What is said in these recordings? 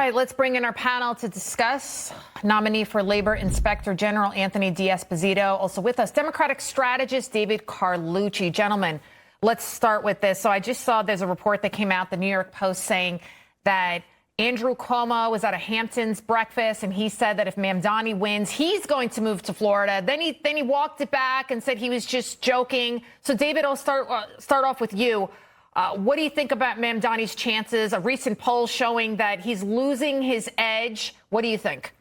right, let's bring in our panel to discuss. Nominee for Labor Inspector General Anthony D'Esposito. Also with us, Democratic strategist David Carlucci. Gentlemen, let's start with this. So I just saw there's a report that came out, the New York Post, saying that Andrew Cuomo was at a Hamptons breakfast, and he said that if Mamdani wins, he's going to move to Florida. Then he walked it back and said he was just joking. So, David, I'll start off with you. What do you think about Mamdani's chances? A recent poll showing that he's losing his edge. What do you think?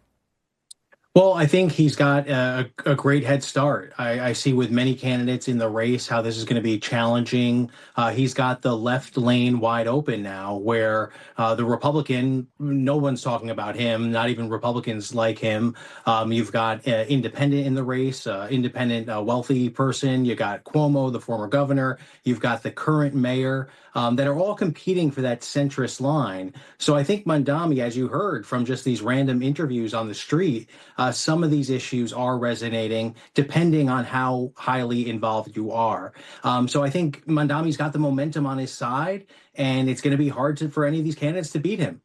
Well, I think he's got a great head start. I see with many candidates in the race how this is going to be challenging. He's got the left lane wide open now, where the Republican, no one's talking about him, not even Republicans like him. You've got independent in the race, independent wealthy person. You got Cuomo, the former governor. You've got the current mayor. That are all competing for that centrist line. So I think Mamdani, as you heard from just these random interviews on the street, some of these issues are resonating depending on how highly involved you are. So I think Mamdani's got the momentum on his side, and it's going to be hard for any of these candidates to beat him.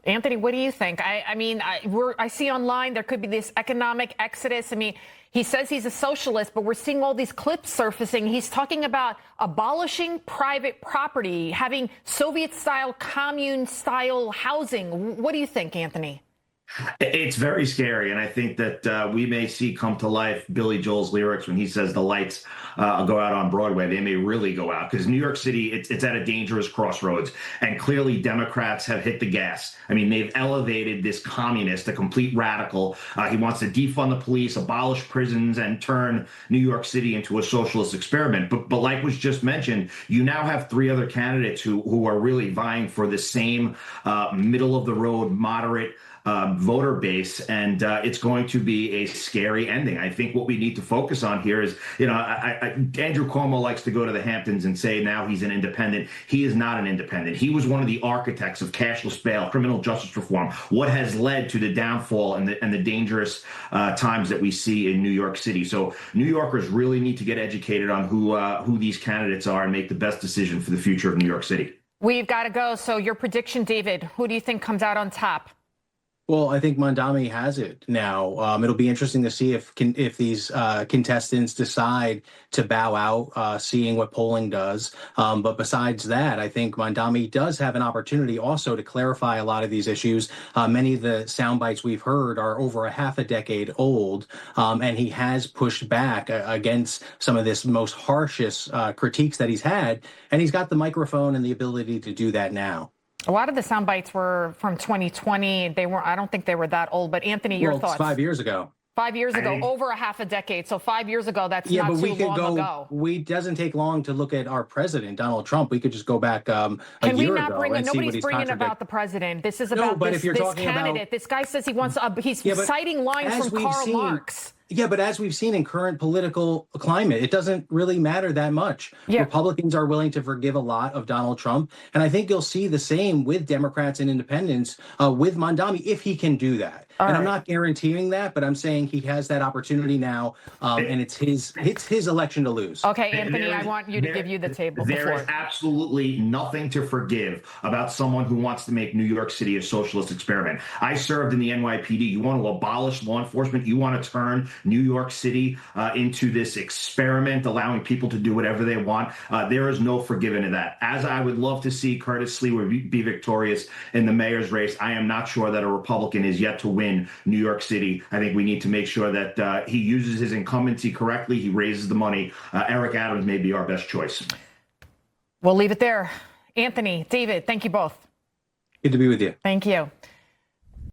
Anthony, what do you think? I see online there could be this economic exodus. I mean, he says he's a socialist, but we're seeing all these clips surfacing. He's talking about abolishing private property, having Soviet-style, commune-style housing. What do you think, Anthony? It's very scary, and I think that we may see come to life Billy Joel's lyrics when he says the lights go out on Broadway. They may really go out, because New York City, it's at a dangerous crossroads, and clearly Democrats have hit the gas. I mean, they've elevated this communist, a complete radical. He wants to defund the police, abolish prisons, and turn New York City into a socialist experiment. But like was just mentioned, you now have three other candidates who are really vying for the same middle-of-the-road, moderate voter base, and it's going to be a scary ending. I think what we need to focus on here is, Andrew Cuomo likes to go to the Hamptons and say now he's an independent. He is not an independent. He was one of the architects of cashless bail, criminal justice reform, what has led to the downfall and the dangerous times that we see in New York City. So New Yorkers really need to get educated on who these candidates are and make the best decision for the future of New York City. We've got to go. So your prediction, David, who do you think comes out on top? Well, I think Mamdani has it now. It'll be interesting to see if these contestants decide to bow out, seeing what polling does. But besides that, I think Mamdani does have an opportunity also to clarify a lot of these issues. Many of the sound bites we've heard are over a half a decade old, and he has pushed back against some of this most harshest critiques that he's had, and he's got the microphone and the ability to do that now. A lot of the sound bites were from 2020. I don't think they were that old. But Anthony, your thoughts? 5 years ago. 5 years ago, over a half a decade. So 5 years ago, that's not too long ago. It doesn't take long to look at our president, Donald Trump. We could just go back a year ago and see what nobody's he's bringing about the president. This is about this candidate. This guy says he wants. He's citing lines from Karl Marx. Yeah, but as we've seen in current political climate, it doesn't really matter that much. Yeah. Republicans are willing to forgive a lot of Donald Trump. And I think you'll see the same with Democrats and independents with Mamdani, if he can do that. I'm not guaranteeing that, but I'm saying he has that opportunity now, and it's his election to lose. Okay, Anthony, I want you to give you the table. There is absolutely nothing to forgive about someone who wants to make New York City a socialist experiment. I served in the NYPD. You want to abolish law enforcement. You want to turn New York City into this experiment, allowing people to do whatever they want. There is no forgiving of that. As I would love to see Curtis Lee be victorious in the mayor's race, I am not sure that a Republican is yet to win New York City. I think we need to make sure that he uses his incumbency correctly. He raises the money. Eric Adams may be our best choice. We'll leave it there. Anthony, David, thank you both. Good to be with you. Thank you.